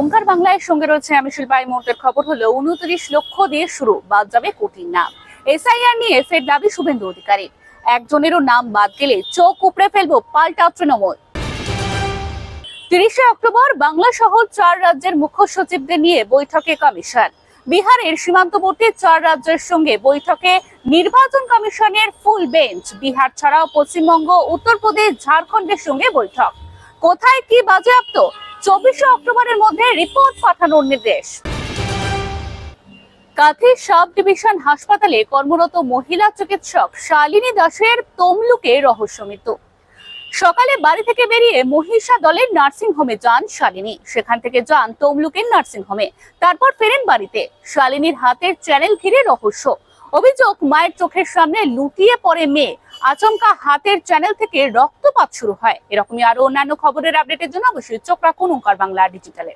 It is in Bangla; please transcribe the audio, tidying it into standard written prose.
ওঙ্কার বাংলায় সঙ্গে রয়েছে আমি শিল্পা। এই মুহূর্তের খবর হলো 29 লক্ষ দিয়ে শুরু, বাদ যাবে কোটির নাম। এসআইআর নিয়ে ফের দাবি শুভেন্দু অধিকারী। একজনেরও নাম বাদ গেলে চোখ উপড়ে ফেলবো, পাল্টা তৃণমূল। 30শে অক্টোবর বাংলা সহ 4 রাজ্যের মুখ্য সচিবদের নিয়ে বৈঠকে কমিশন। বিহারের সীমান্তবর্তী 4 রাজ্যের সঙ্গে বৈঠকে নির্বাচন কমিশনের ফুল বেঞ্চ। বিহার ছাড়াও পশ্চিমবঙ্গ, উত্তরপ্রদেশ, ঝাড়খণ্ডের সঙ্গে বৈঠক। কোথায় কি বাজেয়াপ্ত? 24শে অক্টোবরের মধ্যে রিপোর্ট পাঠানোর নির্দেশ। কাঁথি সাব ডিভিশন হাসপাতালে কর্মরত মহিলা চিকিৎসক শালিনী দাসের তমলুকে রহস্য মৃত্যু। সকালে বাড়ি থেকে বেরিয়ে মহিষা দলের নার্সিং হোমে যান শালিনী, সেখান থেকে যান তমলুকের নার্সিং হোমে, তারপর ফেরেন বাড়িতে। শালিনীর হাতের চ্যানেল ঘিরে রহস্য। অভিযোগ, মায়ের চোখের সামনে লুটিয়ে পড়ে মেয়ে, আচমকা হাতের চ্যানেল থেকে রক্তপাত শুরু হয়। এরকমই আরো অন্যান্য খবরের আপডেটের জন্য অবশ্যই চোখ রাখুন ওঙ্কার বাংলা ডিজিটালে।